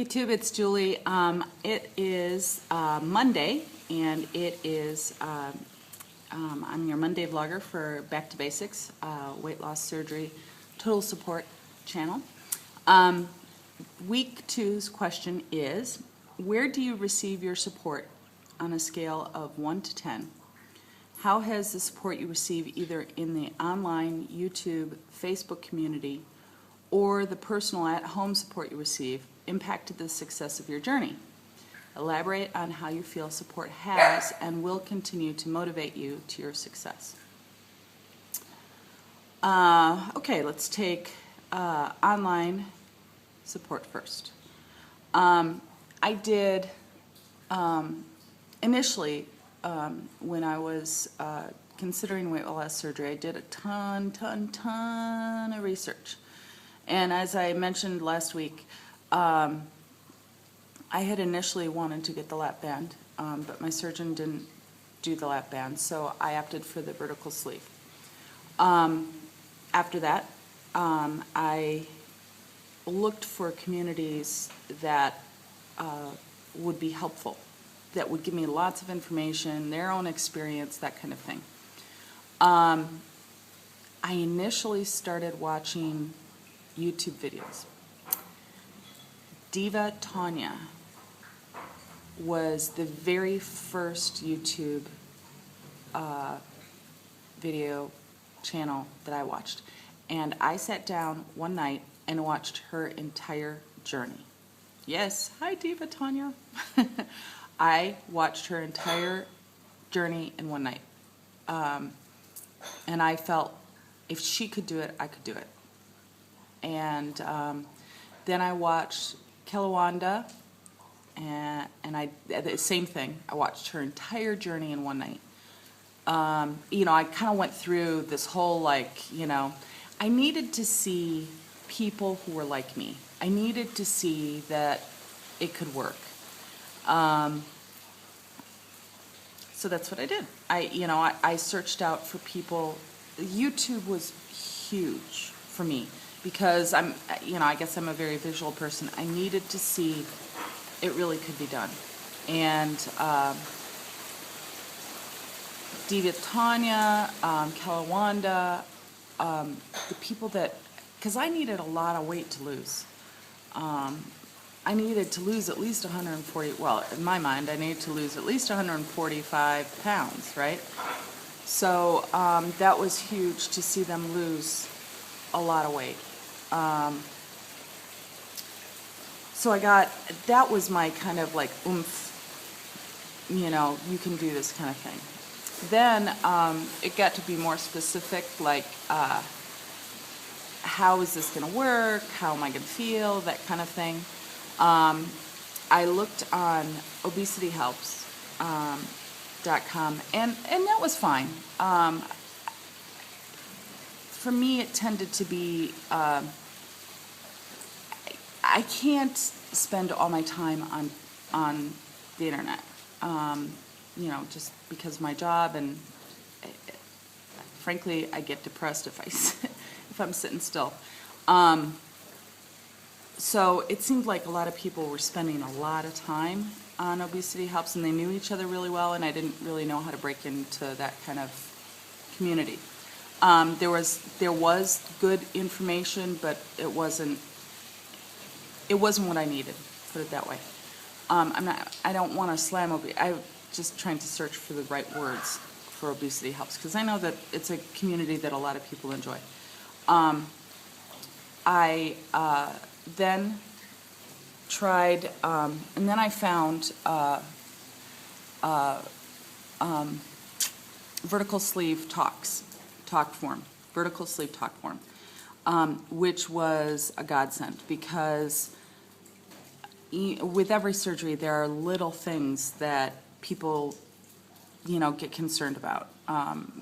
YouTube, it's Julie. It is Monday, and it is I'm your Monday vlogger for Back to Basics, weight loss surgery, total support channel. Week 2's question is, where do you receive your support on a scale of 1 to 10? How has the support you receive either in the online, YouTube, Facebook community, or the personal at-home support you receive impacted the success of your journey? Elaborate on how you feel support has and will continue to motivate you to your success. Okay, let's take online support first. I did initially when I was considering weight loss surgery, I did a ton of research. And as I mentioned last week, I had initially wanted to get the lap band, but my surgeon didn't do the lap band, so I opted for the vertical sleeve. After that, I looked for communities that would be helpful, that would give me lots of information, their own experience, that kind of thing. I initially started watching YouTube videos. Diva Tanya was the very first YouTube video channel that I watched, and I sat down one night and watched her entire journey. Yes, hi Diva Tanya. I watched her entire journey in one night, and I felt if she could do it, I could do it. And then I watched Kelawanda, and the same thing. I watched her entire journey in one night. You know, I kind of went through this whole, like, you know, I needed to see people who were like me. I needed to see that it could work. So that's what I did. I searched out for people. YouTube was huge for me because I guess I'm a very visual person. I needed to see it really could be done. And Diva Tanya, Kelawanda, the people that, because I needed a lot of weight to lose. I needed to lose at least 140, well, in my mind, I needed to lose at least 145 pounds, right? So that was huge to see them lose a lot of weight. So that was my kind of like oomph, you know, you can do this kind of thing. Then it got to be more specific, like how is this going to work? How am I going to feel? That kind of thing. I looked on obesityhelps.com, and that was fine. For me, it tended to be, I can't spend all my time on the internet, you know, just because of my job, and frankly, I get depressed if I'm sitting still. So it seemed like a lot of people were spending a lot of time on Obesity Helps, and they knew each other really well, and I didn't really know how to break into that kind of community. There was good information, but it wasn't what I needed, put it that way. I don't want to slam obesity. I'm just trying to search for the right words for Obesity Helps, because I know that it's a community that a lot of people enjoy. I then tried, and then I found vertical sleeve talk form, which was a godsend, because with every surgery there are little things that people, you know, get concerned about.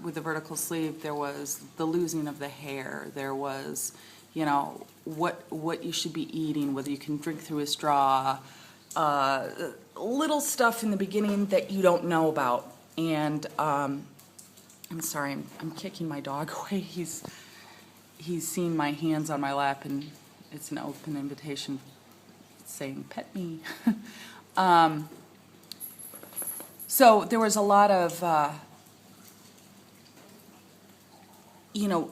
With the vertical sleeve, there was the losing of the hair, there was, you know, what you should be eating, whether you can drink through a straw, little stuff in the beginning that you don't know about. And I'm sorry, I'm kicking my dog away. He's seen my hands on my lap, and it's an open invitation saying, pet me. So there was a lot of,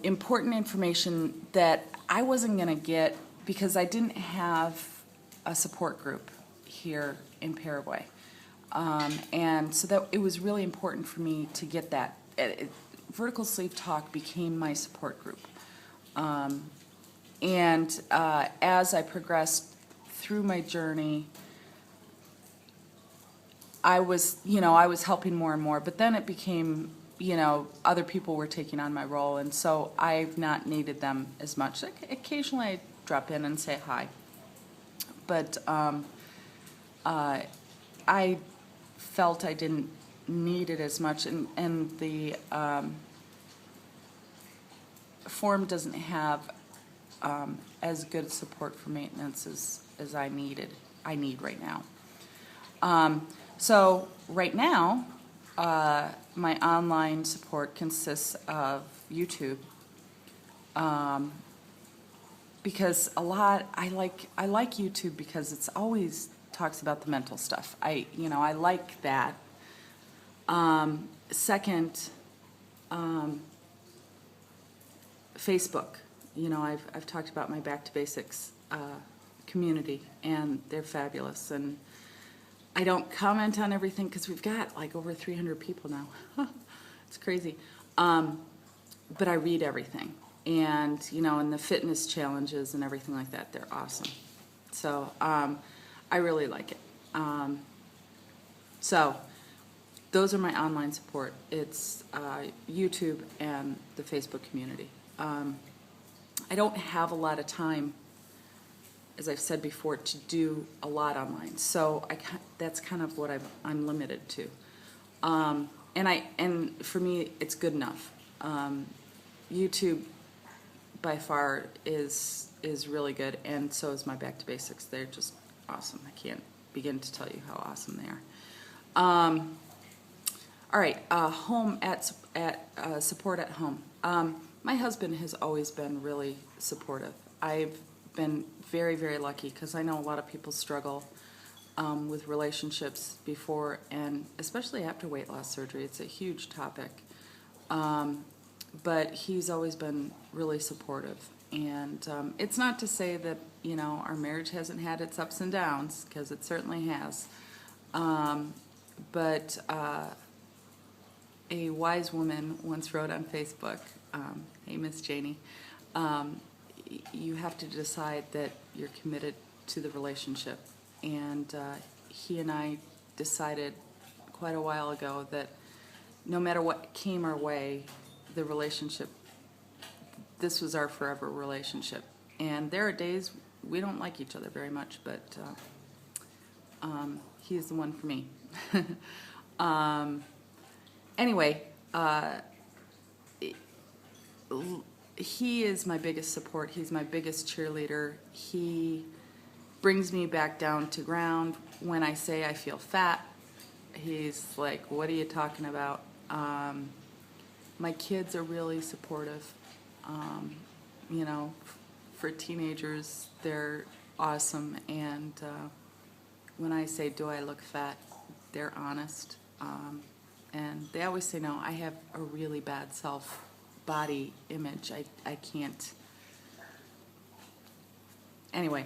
important information that I wasn't going to get because I didn't have a support group here in Paraguay. And so that it was really important for me to get that. Vertical Sleeve Talk became my support group. And as I progressed through my journey, I was helping more and more, but then it became, other people were taking on my role, and so I've not needed them as much. Occasionally I drop in and say hi, but I felt I didn't need it as much, and the forum doesn't have as good support for maintenance as I need right now. So right now, my online support consists of YouTube, because I like YouTube because it's always talks about the mental stuff. I like that. Second, Facebook. I've talked about my Back to Basics community, and they're fabulous. And I don't comment on everything because we've got like over 300 people now. It's crazy. But I read everything. And, and the fitness challenges and everything like that, they're awesome. So I really like it. So those are my online support. It's YouTube and the Facebook community. I don't have a lot of time, as I've said before, to do a lot online. So that's kind of what I'm limited to. And for me, it's good enough. YouTube, by far, is really good, and so is my Back to Basics. They're just awesome. I can't begin to tell you how awesome they are. All right, home at support at home. My husband has always been really supportive. I've been very, very lucky because I know a lot of people struggle with relationships before and especially after weight loss surgery. It's a huge topic. But he's always been really supportive. And it's not to say that, our marriage hasn't had its ups and downs, because it certainly has. But a wise woman once wrote on Facebook, hey, Miss Janie, you have to decide that you're committed to the relationship. And he and I decided quite a while ago that no matter what came our way, the relationship, this was our forever relationship. And there are days we don't like each other very much, but he's the one for me. Anyway, he is my biggest support. He's my biggest cheerleader. He brings me back down to ground when I say I feel fat. He's like, what are you talking about? My kids are really supportive. For teenagers, they're awesome. And when I say, do I look fat, they're honest. And they always say, no, I have a really bad self-body image. I can't. Anyway,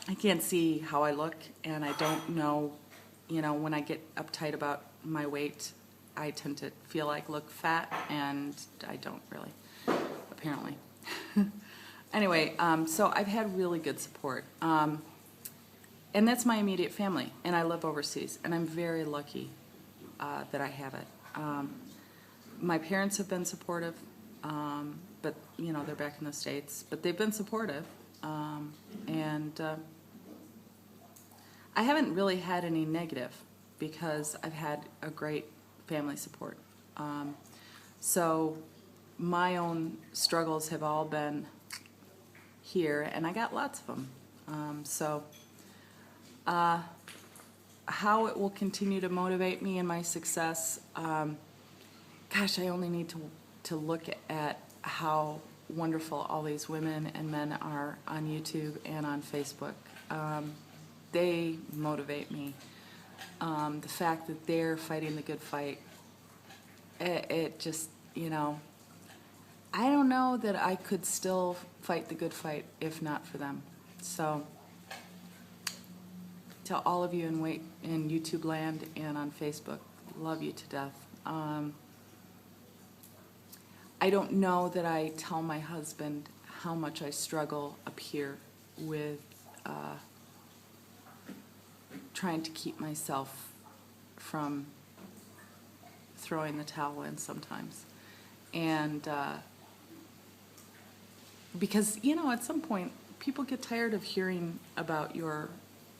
I can't see how I look, and I don't know, when I get uptight about my weight, I tend to feel like look fat, and I don't really, apparently. Anyway, so I've had really good support. And that's my immediate family, and I live overseas, and I'm very lucky that I have it. My parents have been supportive, but, they're back in the States, but they've been supportive. And I haven't really had any negative because I've had a great family support. So my own struggles have all been here, and I got lots of them. How it will continue to motivate me in my success, gosh, I only need to look at how wonderful all these women and men are on YouTube and on Facebook. they motivate me. The fact that they're fighting the good fight, it just, I don't know that I could still fight the good fight if not for them. So, to all of you in YouTube land and on Facebook, love you to death. I don't know that I tell my husband how much I struggle up here with trying to keep myself from throwing the towel in sometimes. And because, at some point, people get tired of hearing about your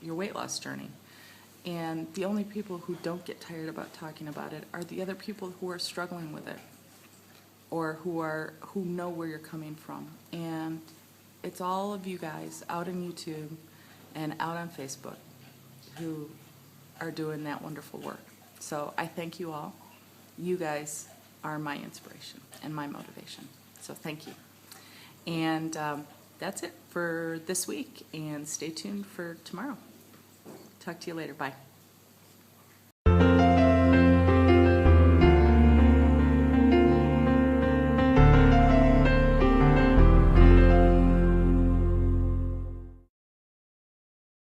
weight loss journey. And the only people who don't get tired about talking about it are the other people who are struggling with it, or who know where you're coming from. And it's all of you guys out on YouTube and out on Facebook who are doing that wonderful work. So I thank you all. You guys are my inspiration and my motivation. So thank you. And that's it for this week. And stay tuned for tomorrow. Talk to you later. Bye.